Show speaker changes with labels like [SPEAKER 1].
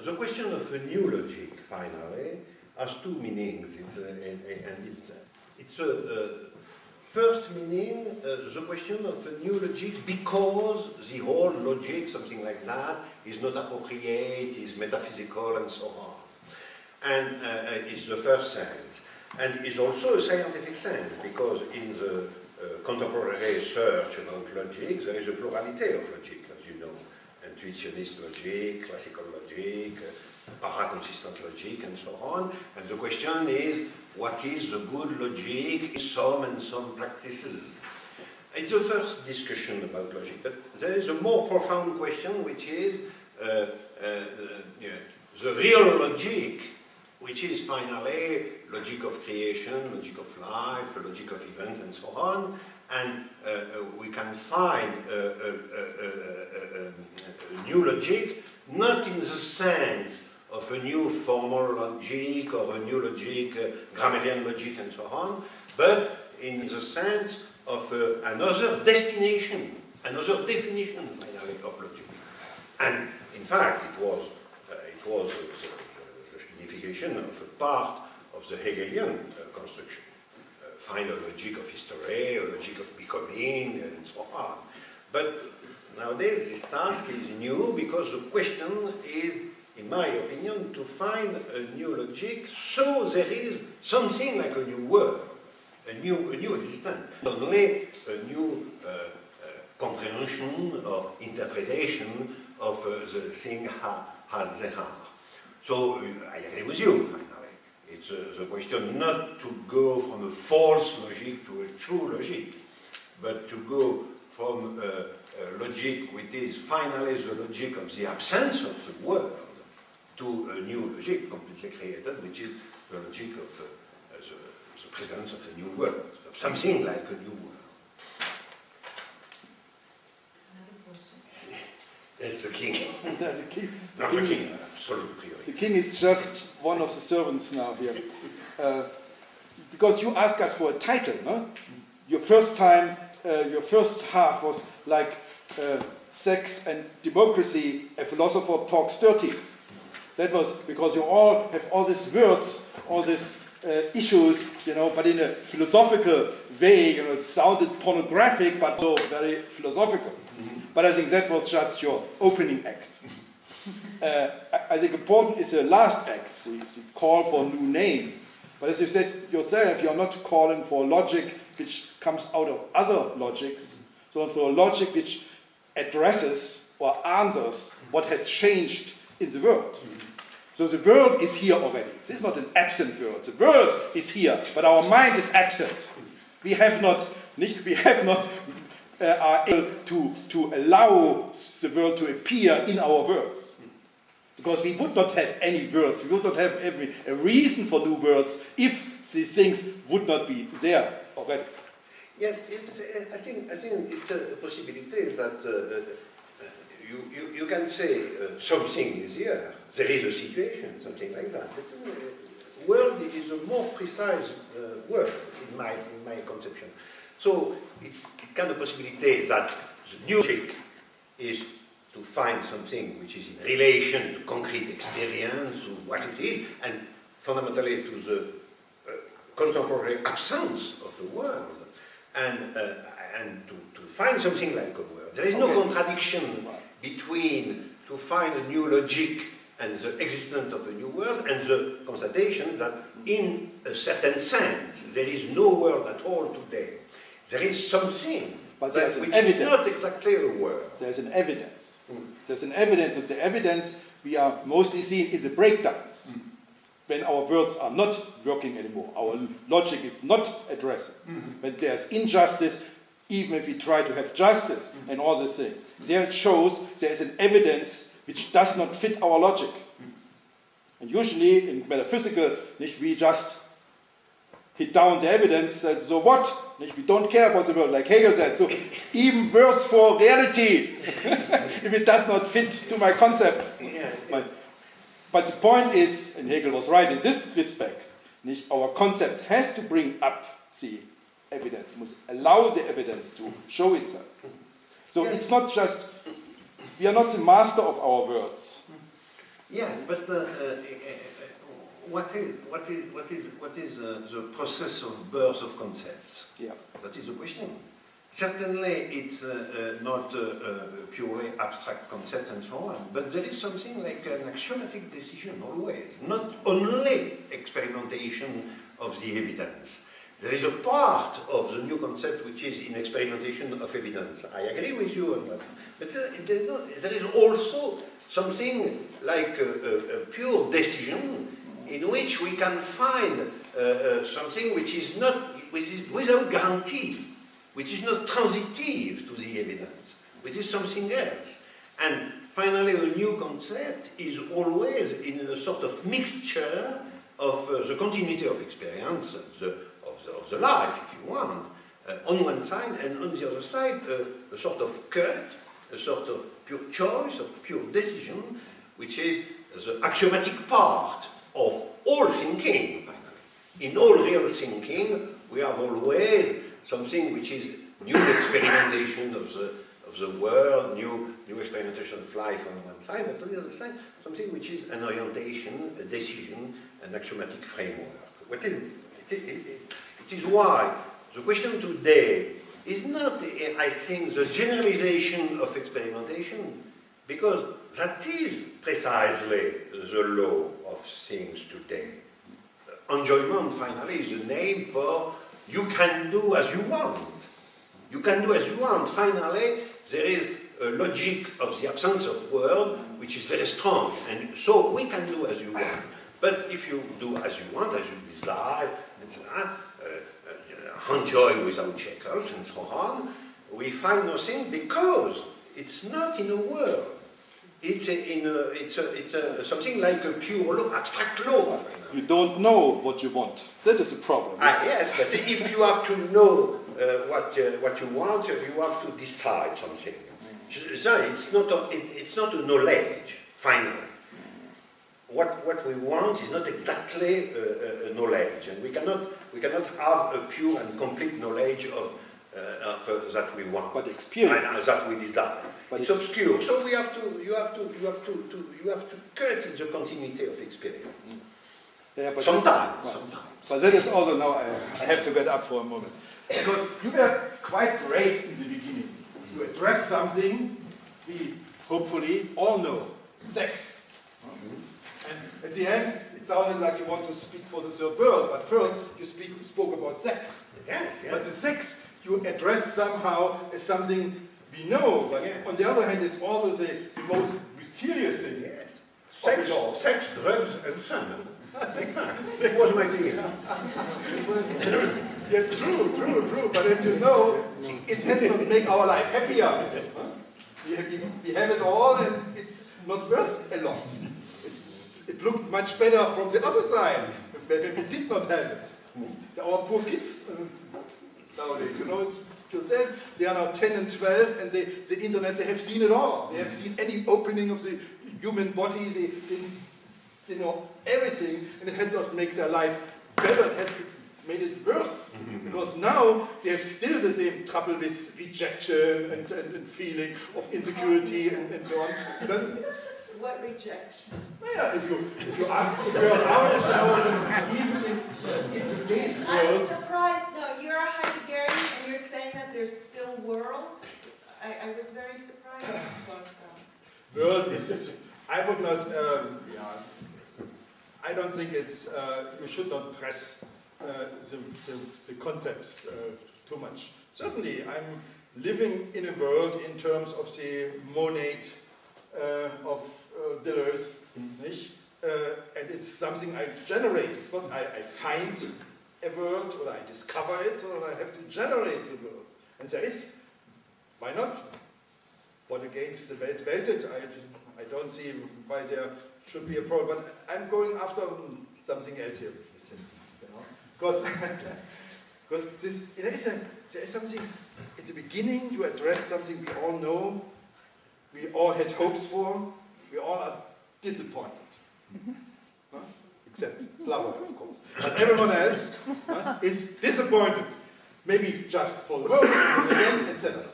[SPEAKER 1] the question of a new logic, finally, has two meanings. It's a first meaning, the question of a new logic, because the whole logic, something like that, is not appropriate, is metaphysical, and so on. And it's the first sense. And it's also a scientific sense, because in the contemporary research about logic, there is a plurality of logic, as you know. Intuitionist logic, classical logic, paraconsistent logic, and so on. And the question is, what is the good logic in some and some practices? It's the first discussion about logic, but there is a more profound question, which is the real logic, which is finally logic of creation, logic of life, logic of event, and so on. And we can find a new logic, not in the sense of a new formal logic or a new logic, grammarian logic, and so on, but in the sense of another destination, another definition, finally, of logic. And in fact, it was the signification of a part of the Hegelian construction. Find a logic of history, a logic of becoming, and so on. But nowadays this task is new because the question is, in my opinion, to find a new logic, so there is something like a new world, a new existence, only a new comprehension or interpretation of the thing as they are. So I agree with you, finally. It's the question not to go from a false logic to a true logic, but to go from a logic which is finally the logic of the absence of the world to a new logic completely created, which is the logic of the presence of a new world, of something like a new world.
[SPEAKER 2] Another question?
[SPEAKER 1] That's the king.
[SPEAKER 3] The king.
[SPEAKER 1] Not the king, absolute priority.
[SPEAKER 3] The king is just one of the servants now here. Because you asked us for a title, no? Your first time, your first half was like Sex and Democracy, a Philosopher Talks Dirty. That was because you all have all these words, all these issues, but in a philosophical way, it sounded pornographic, but so very philosophical. Mm-hmm. But I think that was just your opening act. I think important is the last act, the call for new names. But as you said yourself, you're not calling for logic which comes out of other logics, so for a logic which addresses or answers what has changed in the world. Mm-hmm. So the world is here already. This is not an absent world. The world is here, but our mind is absent. We have not are able to allow the world to appear in our words. Because we would not have any words, we would not have a reason for new words if these things would not be there already.
[SPEAKER 1] Yeah, I think it's a possibility that you can say something is here, there is a situation, something like that. But world is a more precise word in my conception. So it can be a possibility that the new logic is to find something which is in relation to concrete experience, to what it is, and fundamentally to the contemporary absence of the world, and to find something like a world. There is no contradiction between to find a new logic and the existence of a new world and the constatation that in a certain sense there is no world at all today. There is something
[SPEAKER 3] but
[SPEAKER 1] which is not exactly a world.
[SPEAKER 3] There's an evidence. There's an evidence, and the evidence we are mostly seeing is a breakdowns. When our words are not working anymore, our logic is not addressing. When there's injustice, even if we try to have justice and all these things, there it shows there is an evidence which does not fit our logic. And usually in metaphysical, we just hit down the evidence, so what? We don't care about the world, like Hegel said. So even worse for reality, if it does not fit to my concepts.
[SPEAKER 1] Yeah.
[SPEAKER 3] But the point is, and Hegel was right in this respect, our concept has to bring up the evidence, must allow the evidence to show itself. So it's not just, we are not the master of our words.
[SPEAKER 1] Yes, but what is the process of birth of concepts?
[SPEAKER 3] Yeah.
[SPEAKER 1] That is the question. Certainly, it's not purely abstract concept and so on, but there is something like an axiomatic decision always, not only experimentation of the evidence. There is a part of the new concept which is in experimentation of evidence. I agree with you on that. But there is also something like a pure decision in which we can find something which is without guarantee, which is not transitive to the evidence, which is something else. And finally, a new concept is always in a sort of mixture of the continuity of experience, of the life, if you want, on one side, and on the other side, a sort of cut, a sort of pure choice, of pure decision, which is the axiomatic part of all thinking, finally. In all real thinking, we have always something which is new experimentation of the world, new experimentation of life on one side, but on the other side, something which is an orientation, a decision, an axiomatic framework. It is why the question today is not, I think, the generalization of experimentation, because that is precisely the law of things today. Enjoyment, finally, is the name for you can do as you want. You can do as you want. Finally, there is a logic of the absence of world which is very strong, and so we can do as you want. But if you do as you want, as you desire, etc., enjoy without checkers and so on, we find nothing because it's not in a world. It's something like a pure law, abstract law.
[SPEAKER 3] You don't know what you want. That is a problem.
[SPEAKER 1] Yes, but if you have to know what you want, you have to decide something. So it's not a knowledge, finally. What we want is not exactly a knowledge, and we cannot have a pure and complete knowledge of that we want,
[SPEAKER 3] but experience
[SPEAKER 1] that we desire.
[SPEAKER 3] But
[SPEAKER 1] it's obscure, so you have to cut in the continuity of experience.
[SPEAKER 3] Yeah, but
[SPEAKER 1] sometimes.
[SPEAKER 3] But that is also now I have to get up for a moment, because you were quite brave in the beginning. You address something we hopefully all know: sex. And at the end, it sounded like you want to speak for the third world, but first you spoke about sex.
[SPEAKER 1] Yes.
[SPEAKER 3] But the sex you address somehow as something we know, but on the other hand, it's also the most mysterious thing.
[SPEAKER 1] Yes. Sex, drugs, and sun. Sex was my thing.
[SPEAKER 3] Yes, true. But as you know, it has not make our life happier. We have it all, and it's not worth a lot. It looked much better from the other side, when we did not have it. Our poor kids, nowadays, you know it yourself, they are now 10 and 12, and the internet, they have seen it all. They have seen any opening of the human body, they know everything, and it had not made their life better, it had made it worse. Because now they have still the same trouble with rejection and feeling of insecurity and so on.
[SPEAKER 2] What rejection?
[SPEAKER 3] Yeah, if you ask the girl out, even in today's world.
[SPEAKER 2] I'm surprised. No, you're a Heideggerian and you're saying that there's still world. I was very surprised about that.
[SPEAKER 3] World is. I would not. I don't think it's. You should not press the concepts too much. Certainly, I'm living in a world in terms of the monad of Deleuze, and it's something I generate. It's not I find a world or I discover it, so I have to generate the world. And there is, why not? What against the Weltwelt? I don't see why there should be a problem, but I'm going after something else here with him, you know? Because there is something, in the beginning you address something we all know, we all had hopes for, we all are disappointed. Except Slavoj, of course. But everyone else is disappointed. Maybe just for the moment, and again, etc.